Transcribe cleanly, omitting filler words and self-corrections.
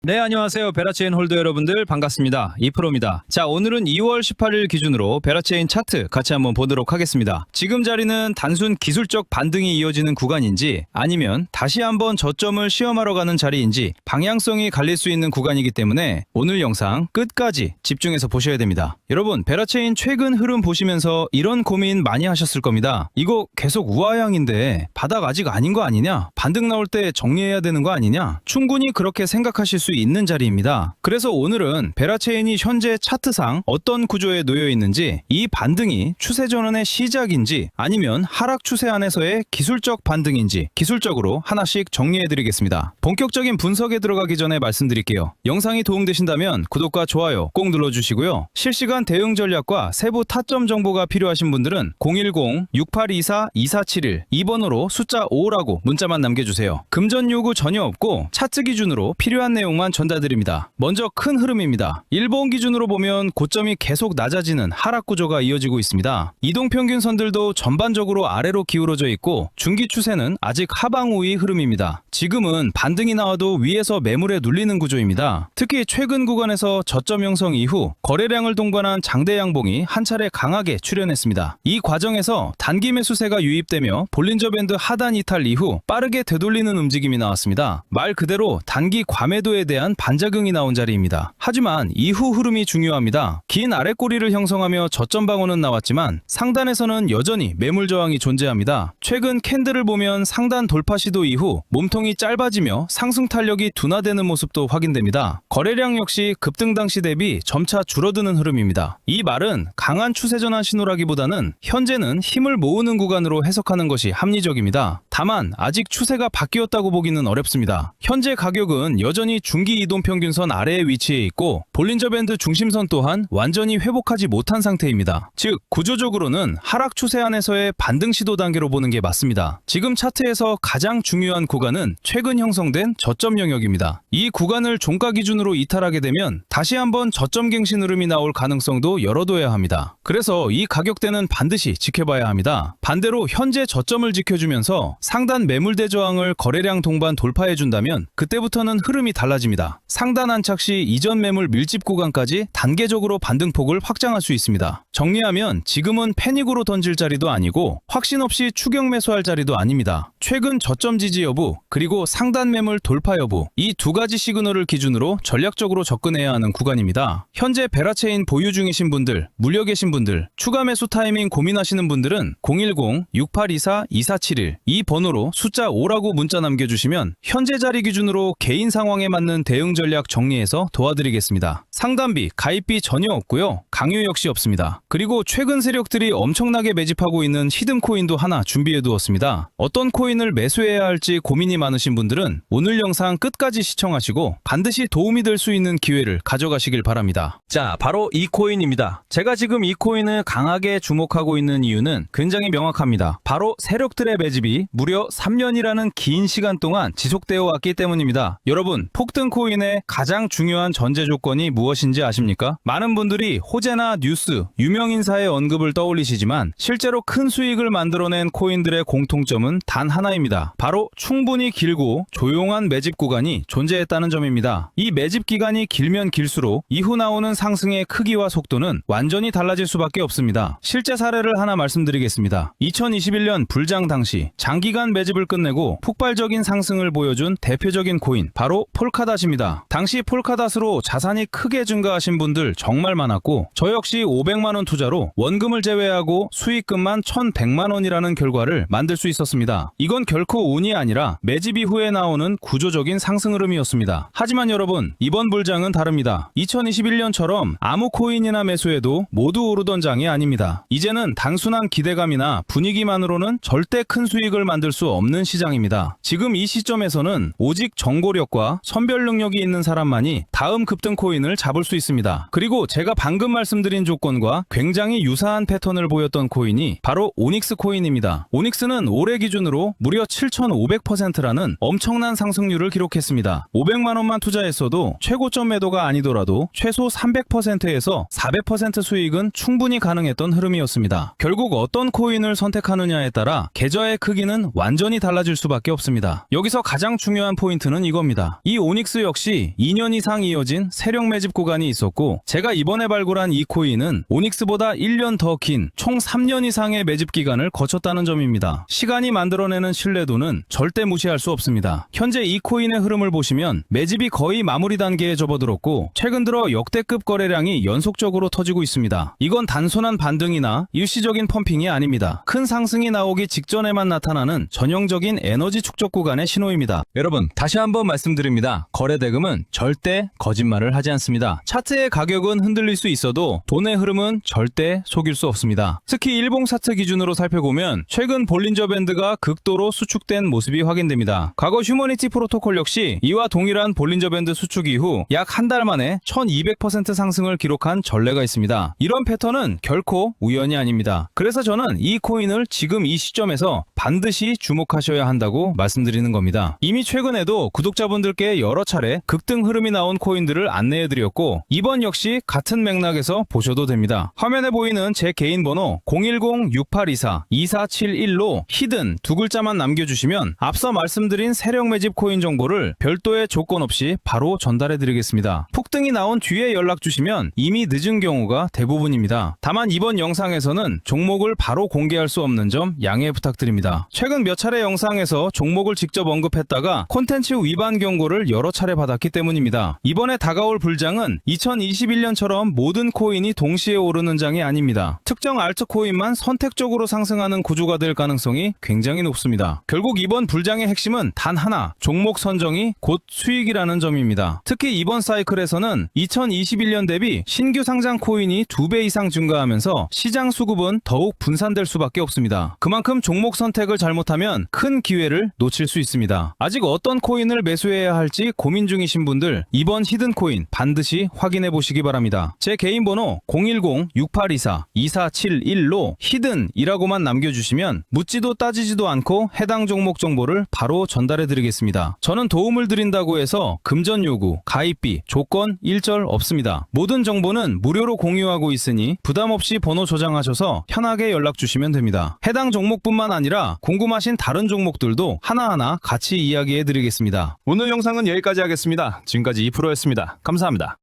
네, 안녕하세요. 베라체인 홀더 여러분들 반갑습니다. 이프로입니다. 자, 오늘은 2월 18일 기준으로 베라체인 차트 같이 한번 보도록 하겠습니다. 지금 자리는 단순 기술적 반등이 이어지는 구간인지 아니면 다시 한번 저점을 시험하러 가는 자리인지 방향성이 갈릴 수 있는 구간이기 때문에 오늘 영상 끝까지 집중해서 보셔야 됩니다. 여러분, 베라체인 최근 흐름 보시면서 이런 고민 많이 하셨을 겁니다. 이거 계속 우하향인데 바닥 아직 아닌 거 아니냐? 반등 나올 때 정리해야 되는 거 아니냐? 충분히 그렇게 생각하실 수 있는 자리입니다. 그래서 오늘은 베라체인이 현재 차트상 어떤 구조에 놓여 있는지, 이 반등이 추세 전환의 시작인지 아니면 하락 추세 안에서의 기술적 반등인지 기술적으로 하나씩 정리해 드리겠습니다. 본격적인 분석에 들어가기 전에 말씀드릴게요. 영상이 도움되신다면 구독과 좋아요 꼭 눌러주시고요. 실시간 대응 전략과 세부 타점 정보가 필요하신 분들은 010-6824-2471 2번으로 숫자 5라고 문자만 남겨주세요. 금전 요구 전혀 없고 차트 기준으로 필요한 내용만 전달드립니다. 먼저 큰 흐름입니다. 일본 기준으로 보면 고점이 계속 낮아지는 하락 구조가 이어지고 있습니다. 이동평균선들도 전반적으로 아래로 기울어져 있고 중기 추세는 아직 하방 우위 흐름입니다. 지금은 반등이 나와도 위에서 매물에 눌리는 구조입니다. 특히 최근 구간에서 저점 형성 이후 거래량을 동반한 장대 양봉이 한 차례 강하게 출현했습니다. 이 과정에서 단기 매수세가 유입되며 볼린저 밴드 하단 이탈 이후 빠르게 되돌리는 움직임이 나왔습니다. 말 그대로 단기 과매도에 대한 반작용이 나온 자리입니다. 하지만 이후 흐름이 중요합니다. 긴 아랫꼬리를 형성하며 저점 방어는 나왔지만 상단에서는 여전히 매물 저항이 존재합니다. 최근 캔들을 보면 상단 돌파 시도 이후 몸통이 짧아지며 상승 탄력이 둔화되는 모습도 확인됩니다. 거래량 역시 급등 당시 대비 점차 줄어드는 흐름입니다. 이 말은 강한 추세 전환 신호라기보다는 현재는 힘을 모으는 구간으로 해석하는 것이 합리적입니다. 다만 아직 추세가 바뀌었다고 보기는 어렵습니다. 현재 가격은 여전히 중기 이동평균선 아래에 위치해 있고 볼린저 밴드 중심선 또한 완전히 회복하지 못한 상태입니다. 즉 구조적으로는 하락 추세 안에서의 반등 시도 단계로 보는 게 맞습니다. 지금 차트에서 가장 중요한 구간은 최근 형성된 저점 영역입니다. 이 구간을 종가 기준으로 이탈하게 되면 다시 한번 저점 갱신 흐름이 나올 가능성도 열어둬야 합니다. 그래서 이 가격대는 반드시 지켜봐야 합니다. 반대로 현재 저점을 지켜주면서 상단 매물대 저항을 거래량 동반 돌파해준다면 그때부터는 흐름이 달라집니다. 상단 안착 시 이전 매물 밀집 구간까지 단계적으로 반등폭을 확장할 수 있습니다. 정리하면 지금은 패닉으로 던질 자리도 아니고 확신 없이 추격 매수할 자리도 아닙니다. 최근 저점 지지 여부 그리고 상단 매물 돌파 여부, 이 두 가지 시그널을 기준으로 전략적으로 접근해야 하는 구간입니다. 현재 베라체인 보유 중이신 분들, 물려 계신 분들, 추가 매수 타이밍 고민하시는 분들은 010-6824-2471 이 번호로 숫자 5라고 문자 남겨주시면 현재 자리 기준으로 개인 상황에 맞는 대응 전략 정리해서 도와드리겠습니다. 상담비, 가입비 전혀 없고요. 강요 역시 없습니다. 그리고 최근 세력들이 엄청나게 매집하고 있는 히든 코인도 하나 준비해 두었습니다. 어떤 코인을 매수해야 할지 고민이 많으신 분들은 오늘 영상 끝까지 시청하시고 반드시 도움이 될 수 있는 기회를 가져가시길 바랍니다. 자, 바로 이 코인입니다. 제가 지금 이 코인을 강하게 주목하고 있는 이유는 굉장히 명확합니다. 바로 세력들의 매집이 무려 3년이라는 긴 시간 동안 지속되어 왔기 때문입니다. 여러분, 폭등 코인의 가장 중요한 전제 조건이 무엇인지 아십니까? 많은 분들이 호재나 뉴스, 유명인사의 언급을 떠올리시지만 실제로 큰 수익을 만들어낸 코인들의 공통점은 단 하나입니다. 바로 충분히 길고 조용한 매집 구간이 존재했다는 점입니다. 이 매집 기간이 길면 길수록 이후 나오는 상승의 크기와 속도는 완전히 달라질 수밖에 없습니다. 실제 사례를 하나 말씀드리겠습니다. 2021년 불장 당시 장기간 매집을 끝내고 폭발적인 상승을 보여준 대표적인 코인, 바로 폴카닷입니다. 당시 폴카닷으로 자산이 크게 증가하신 분들 정말 많았고 저 역시 500만원 투자로 원금을 제외하고 수익금만 1100만원이라는 결과를 만들 수 있었습니다. 이건 결코 운이 아니라 매집 이후에 나오는 구조적인 상승 흐름이었습니다. 하지만 여러분, 이번 불장은 다릅니다. 2021년처럼 아무 코인이나 매수해도 모두 오르던 장이 아닙니다. 이제는 단순한 기대감이나 분위기만으로는 절대 큰 수익을 만들 수 없는 시장입니다. 지금 이 시점에서는 오직 정보력과 선별 능력이 있는 사람만이 다음 급 급등 코인을 잡을 수 있습니다. 그리고 제가 방금 말씀드린 조건과 굉장히 유사한 패턴을 보였던 코인이 바로 오닉스 코인입니다. 오닉스는 올해 기준으로 무려 7,500%라는 엄청난 상승률을 기록했습니다. 500만 원만 투자했어도 최고점 매도가 아니더라도 최소 300%에서 400% 수익은 충분히 가능했던 흐름이었습니다. 결국 어떤 코인을 선택하느냐에 따라 계좌의 크기는 완전히 달라질 수밖에 없습니다. 여기서 가장 중요한 포인트는 이겁니다. 이 오닉스 역시 2년 이상 이어진 세력 매집 구간이 있었고, 제가 이번에 발굴한 이 코인은 오닉스보다 1년 더 긴 총 3년 이상의 매집 기간을 거쳤다는 점입니다. 시간이 만들어내는 신뢰도는 절대 무시할 수 없습니다. 현재 이 코인의 흐름을 보시면 매집이 거의 마무리 단계에 접어들었고, 최근 들어 역대급 거래량이 연속적으로 터지고 있습니다. 이건 단순한 반등이나 일시적인 펌핑이 아닙니다. 큰 상승이 나오기 직전에만 나타나는 전형적인 에너지 축적 구간의 신호입니다. 여러분, 다시 한번 말씀드립니다. 거래 대금은 절대 거짓말을 하지 않습니다. 차트의 가격은 흔들릴 수 있어도 돈의 흐름은 절대 속일 수 없습니다. 특히 일봉 차트 기준으로 살펴보면 최근 볼린저 밴드가 극도로 수축된 모습이 확인됩니다. 과거 휴머니티 프로토콜 역시 이와 동일한 볼린저 밴드 수축 이후 약 한 달 만에 1200% 상승을 기록한 전례가 있습니다. 이런 패턴은 결코 우연이 아닙니다. 그래서 저는 이 코인을 지금 이 시점에서 반드시 주목하셔야 한다고 말씀드리는 겁니다. 이미 최근에도 구독자분들께 여러 차례 급등 흐름이 나온 코인들을 안내해드렸고, 이번 역시 같은 맥락에서 보셔도 됩니다. 화면에 보이는 제 개인 번호 010-6824-2471로 히든 두 글자만 남겨주시면 앞서 말씀드린 세력 매집 코인 정보를 별도의 조건 없이 바로 전달해드리겠습니다. 폭등이 나온 뒤에 연락 주시면 이미 늦은 경우가 대부분입니다. 다만 이번 영상에서는 종목을 바로 공개할 수 없는 점 양해 부탁드립니다. 최근 몇 차례 영상에서 종목을 직접 언급했다가 콘텐츠 위반 경고를 여러 차례 받았기 때문입니다. 이번에 다가올 불장은 2021년처럼 모든 코인이 동시에 오르는 장이 아닙니다. 특정 알트 코인만 선택적으로 상승하는 구조가 될 가능성이 굉장히 높습니다. 결국 이번 불장의 핵심은 단 하나, 종목 선정이 곧 수익이라는 점입니다. 특히 이번 사이클에서는 2021년 대비 신규 상장 코인이 2배 이상 증가하면서 시장 수급은 더욱 분산될 수밖에 없습니다. 그만큼 종목 선택을 잘못하면 큰 기회를 놓칠 수 있습니다. 아직 어떤 코인을 매수해야 할지 고민 중이신 분들, 이번 히든 코인 반드시 확인해 보시기 바랍니다. 제 개인 번호 010-6824-2471로 히든이라고만 남겨주시면 묻지도 따지지도 않고 해당 종목 정보를 바로 전달해 드리겠습니다. 저는 도움을 드린다고 해서 금전 요구, 가입비, 조건 일절 없습니다. 모든 정보는 무료로 공유하고 있으니 부담 없이 번호 저장하셔서 편하게 연락 주시면 됩니다. 해당 종목뿐만 아니라 궁금하신 다른 종목들도 하나하나 같이 이야기해 드리겠습니다. 오늘 영상은 여기까지 하겠습니다. 지금까지 2프로였습니다. 감사합니다.